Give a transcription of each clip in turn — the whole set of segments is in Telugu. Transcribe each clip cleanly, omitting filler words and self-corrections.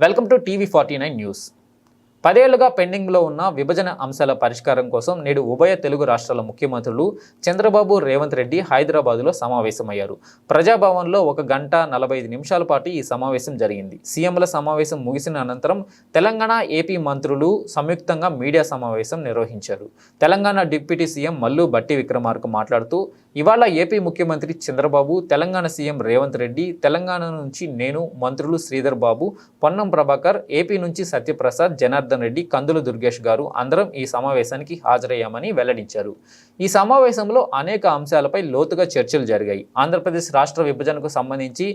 Welcome to టీవీ49 news. 10 ఏళ్లుగా పెండింగ్లో ఉన్న విభజన అంశాల పరిష్కారం కోసం నేడు ఉభయ తెలుగు రాష్ట్రాల ముఖ్యమంత్రులు చంద్రబాబు, రేవంత్ రెడ్డి హైదరాబాద్లో సమావేశమయ్యారు. ప్రజాభవన్లో 1 గంట 45 నిమిషాల పాటు ఈ సమావేశం జరిగింది. సీఎంల సమావేశం ముగిసిన అనంతరం తెలంగాణ, ఏపీ మంత్రులు సంయుక్తంగా మీడియా సమావేశం నిర్వహించారు. తెలంగాణ డిప్యూటీ సీఎం మల్లు భట్టి విక్రమార్క మాట్లాడుతూ, ఇవాళ ఏపీ ముఖ్యమంత్రి చంద్రబాబు, తెలంగాణ సీఎం రేవంత్ రెడ్డి, తెలంగాణ నుంచి నేను, మంత్రులు శ్రీధర్ బాబు, పొన్నం ప్రభాకర్, ఏపీ నుంచి సత్యప్రసాద్, జనార్దన్ రెడ్డి, కందుల దుర్గేష్ గారు అందరం ఈ సమావేశానికి హాజరయ్యామని వెల్లడించారు. ఈ సమావేశంలో అనేక అంశాలపై లోతుగా చర్చలు జరిగాయి. ఆంధ్రప్రదేశ్ రాష్ట్ర విభజనకు సంబంధించి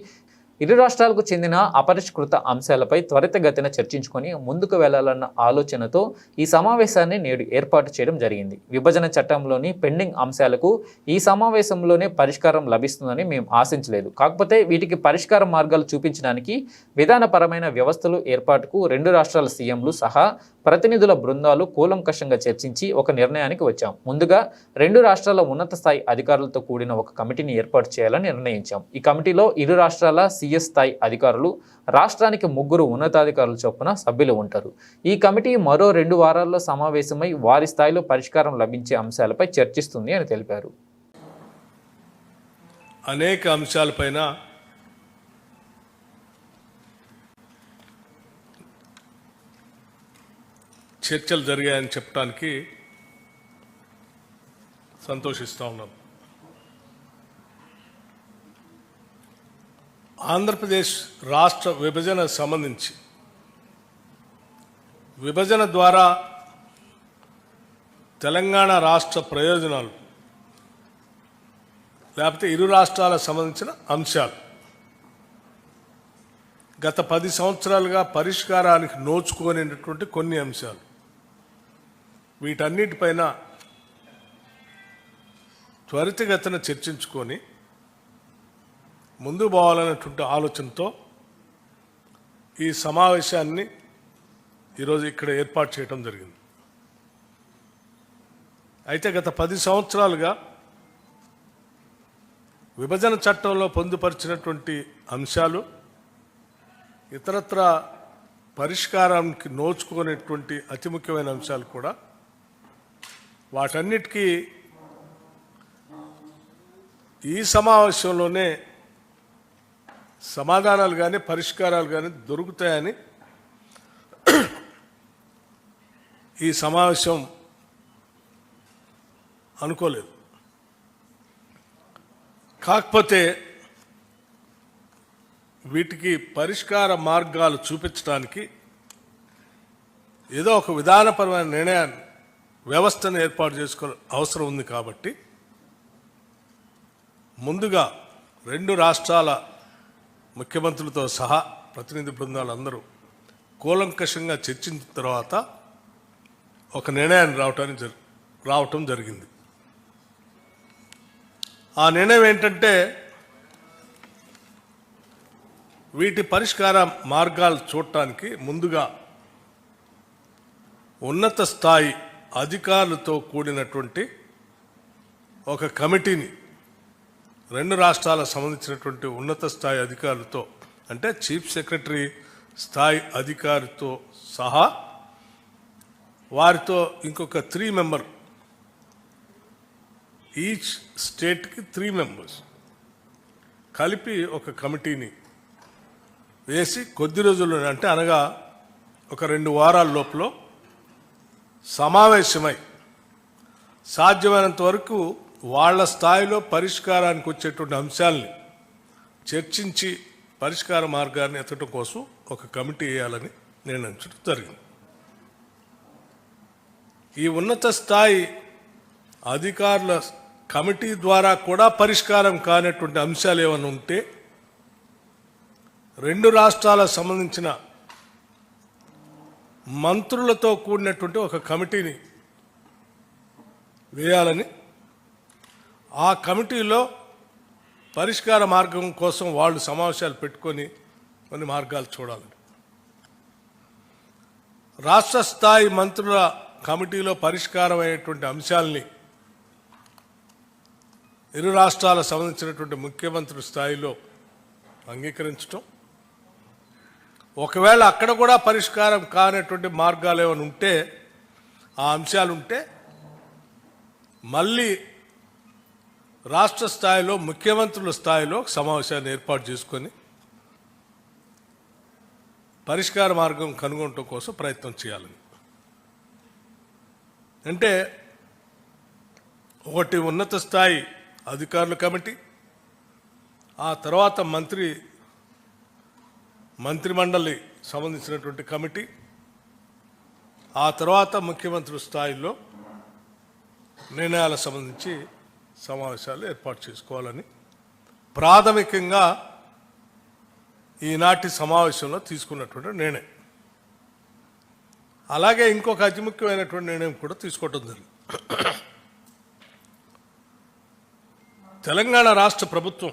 ఇరు రాష్ట్రాలకు చెందిన అపరిష్కృత అంశాలపై త్వరితగతిన చర్చించుకొని ముందుకు వెళ్లాలన్న ఆలోచనతో ఈ సమావేశాన్ని నేడు ఏర్పాటు చేయడం జరిగింది. విభజన చట్టంలోని పెండింగ్ అంశాలకు ఈ సమావేశంలోనే పరిష్కారం లభిస్తుందని మేము ఆశించలేదు. కాకపోతే వీటికి పరిష్కార మార్గాలు చూపించడానికి విధానపరమైన వ్యవస్థలు ఏర్పాటుకు రెండు రాష్ట్రాల సీఎంలు సహా ప్రతినిధుల బృందాలు కూలంకషంగా చర్చించి ఒక నిర్ణయానికి వచ్చాం. ముందుగా రెండు రాష్ట్రాల ఉన్నత స్థాయి అధికారులతో కూడిన ఒక కమిటీని ఏర్పాటు చేయాలని నిర్ణయించాం. ఈ కమిటీలో ఇరు రాష్ట్రాల సీఎస్ స్థాయి అధికారులు, రాష్ట్రానికి 3 ఉన్నతాధికారుల చొప్పున సభ్యులు ఉంటారు. ఈ కమిటీ మరో 2 వారాల్లో సమావేశమై వారి స్థాయిలో పరిష్కారం లభించే అంశాలపై చర్చిస్తుంది అని తెలిపారు. అనేక అంశాలపైన చర్చలు జరిగాయని చెప్పడానికి సంతోషిస్తూ ఉన్నాం. ఆంధ్రప్రదేశ్ రాష్ట్ర విభజన సంబంధించి విభజన ద్వారా తెలంగాణ రాష్ట్ర ప్రయోజనాలు లేకపోతే ఇరు రాష్ట్రాలకు సంబంధించిన అంశాలు గత 10 సంవత్సరాలుగా పరిష్కారానికి నోచుకోనేటటువంటి కొన్ని అంశాలు, వీటన్నిటిపైన త్వరితగతిన చర్చించుకొని ముందు పోవాలనేటువంటి ఆలోచనతో ఈ సమావేశాన్ని ఈరోజు ఇక్కడ ఏర్పాటు చేయడం జరిగింది. అయితే గత 10 సంవత్సరాలుగా విభజన చట్టంలో పొందుపరిచినటువంటి అంశాలు ఇతరత్ర పరిష్కారానికి నోచుకునేటువంటి అతి ముఖ్యమైన అంశాలు కూడా వాటన్నిటికీ ఈ సమావేశంలోనే సమాధానాలు కానీ పరిష్కారాలు కానీ దొరుకుతాయని ఈ సమావేశం అనుకోలేదు. కాకపోతే వీటికి పరిష్కార మార్గాలు చూపించడానికి ఏదో ఒక విధానపరమైన నిర్ణయాన్ని, వ్యవస్థను ఏర్పాటు చేసుకో అవసరం ఉంది. కాబట్టి ముందుగా రెండు రాష్ట్రాల ముఖ్యమంత్రులతో సహా ప్రతినిధి బృందాలు అందరూ కూలంకషంగా చర్చించిన తర్వాత ఒక నిర్ణయాన్ని రావటం జరిగింది. ఆ నిర్ణయం ఏంటంటే, వీటి పరిష్కార మార్గాలు చూడటానికి ముందుగా ఉన్నత స్థాయి అధికారులతో కూడినటువంటి ఒక కమిటీని, రెండు రాష్ట్రాలకు సంబంధించినటువంటి ఉన్నత స్థాయి అధికారులతో, అంటే చీఫ్ సెక్రటరీ స్థాయి అధికారితో సహా వారితో ఇంకొక 3 మెంబర్, ఈచ్ స్టేట్కి 3 మెంబర్స్ కలిపి ఒక కమిటీని వేసి కొద్ది రోజుల్లో, అంటే అనగా ఒక 2 వారాల లోపల సమావేశమై సాధ్యమైనంత వరకు వాళ్ళ స్థాయిలో పరిష్కారానికి వచ్చేటువంటి అంశాలని చర్చించి పరిష్కార మార్గాన్ని ఎత్తడం కోసం ఒక కమిటీ వేయాలని నిర్ణయించడం జరిగింది. ఈ ఉన్నత స్థాయి అధికారుల కమిటీ ద్వారా కూడా పరిష్కారం కానటువంటి అంశాలు ఏమైనా ఉంటే రెండు రాష్ట్రాలకు సంబంధించిన మంత్రులతో కూడినటువంటి ఒక కమిటీని వేయాలని, ఆ కమిటీలో పరిష్కార మార్గం కోసం వాళ్ళు సమావేశాలు పెట్టుకొని కొన్ని మార్గాలు చూడాలని, రాష్ట్ర స్థాయి మంత్రుల కమిటీలో పరిష్కారం అయ్యేటువంటి అంశాలని ఇరు రాష్ట్రాలకు సంబంధించినటువంటి ముఖ్యమంత్రి స్థాయిలో అంగీకరించడం, ఒకవేళ అక్కడ కూడా పరిష్కారం కానటువంటి మార్గాలు ఏమైనా ఉంటే, ఆ అంశాలు ఉంటే మళ్ళీ రాష్ట్ర స్థాయిలో ముఖ్యమంత్రుల స్థాయిలో సమావేశాన్ని ఏర్పాటు చేసుకొని పరిష్కార మార్గం కనుగొనడం కోసం ప్రయత్నం చేయాలని. అంటే ఒకటి ఉన్నత స్థాయి అధికారుల కమిటీ, ఆ తర్వాత మంత్రిమండలి సంబంధించినటువంటి కమిటీ, ఆ తర్వాత ముఖ్యమంత్రి స్థాయిలో నిర్ణయాలకు సంబంధించి సమావేశాలు ఏర్పాటు చేసుకోవాలని ప్రాథమికంగా ఈనాటి సమావేశంలో తీసుకున్నటువంటి నిర్ణయం. అలాగే ఇంకొక అతి ముఖ్యమైనటువంటి నిర్ణయం కూడా తీసుకోవటం జరిగింది. తెలంగాణ రాష్ట్ర ప్రభుత్వం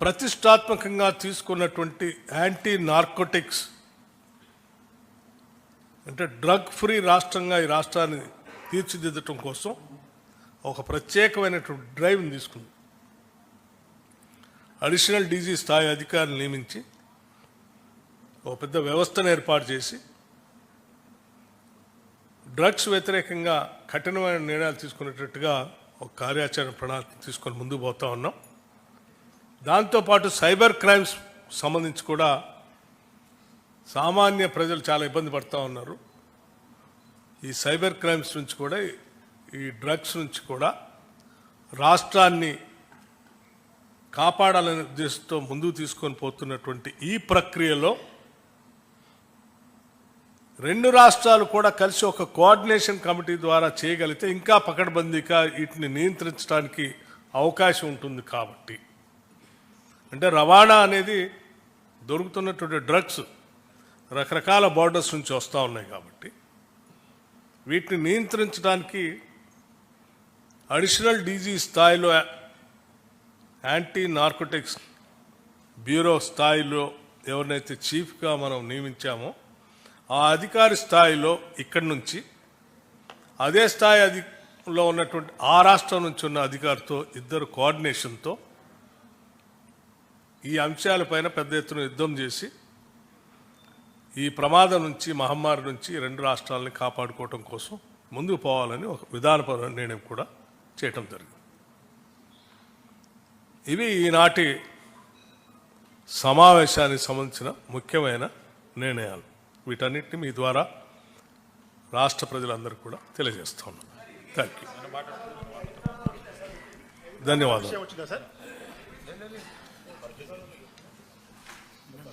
ప్రతిష్టాత్మకంగా తీసుకున్నటువంటి యాంటీ నార్కోటిక్స్ అంటే డ్రగ్ ఫ్రీ రాష్ట్రంగా ఈ రాష్ట్రాన్ని తీర్చిదిద్దటం కోసం ఒక ప్రత్యేకమైనటువంటి డ్రైవ్ని తీసుకుంది. అడిషనల్ డీజీ స్థాయి అధికారిని నియమించి ఒక పెద్ద వ్యవస్థను ఏర్పాటు చేసి డ్రగ్స్ వ్యతిరేకంగా కఠినమైన నిర్ణయాలు తీసుకునేటట్టుగా ఒక కార్యాచరణ ప్రణాళిక తీసుకొని ముందుకు పోతా ఉన్నాం. దాంతోపాటు సైబర్ క్రైమ్స్ సంబంధించి కూడా సామాన్య ప్రజలు చాలా ఇబ్బంది పడుతూ ఉన్నారు. ఈ సైబర్ క్రైమ్స్ నుంచి కూడా, ఈ డ్రగ్స్ నుంచి కూడా రాష్ట్రాన్ని కాపాడాలనే ఉద్దేశంతో ముందుకు తీసుకొని పోతున్నటువంటి ఈ ప్రక్రియలో రెండు రాష్ట్రాలు కూడా కలిసి ఒక కోఆర్డినేషన్ కమిటీ ద్వారా చేయగలిగితే ఇంకా పకడ్బందీగా వీటిని నియంత్రించడానికి అవకాశం ఉంటుంది. కాబట్టి అంటే రవాణా అనేది దొరుకుతున్నటువంటి డ్రగ్స్ రకరకాల బార్డర్స్ నుంచి వస్తూ ఉన్నాయి. కాబట్టి వీటిని నియంత్రించడానికి అడిషనల్ డీజీ స్థాయిలో యాంటీ నార్కోటిక్స్ బ్యూరో స్థాయిలో ఎవరినైతే చీఫ్గా మనం నియమించామో ఆ అధికారి స్థాయిలో ఇక్కడి నుంచి అదే స్థాయిలో ఉన్నటువంటి ఆ రాష్ట్రం నుంచి ఉన్న అధికారితో ఇద్దరు కోఆర్డినేషన్తో ఈ అంశాలపైన పెద్ద ఎత్తున యుద్ధం చేసి ఈ ప్రమాదం నుంచి, మహమ్మారి నుంచి రెండు రాష్ట్రాలని కాపాడుకోవటం కోసం ముందుకు పోవాలని ఒక విధానపరమైన నిర్ణయం కూడా చేయటం జరిగింది. ఇవి ఈనాటి సమావేశానికి సంబంధించిన ముఖ్యమైన నిర్ణయాలు. వీటన్నిటిని మీ ద్వారా రాష్ట్ర ప్రజలందరూ కూడా తెలియజేస్తా ఉన్నాను. Thank you. ధన్యవాదాలు.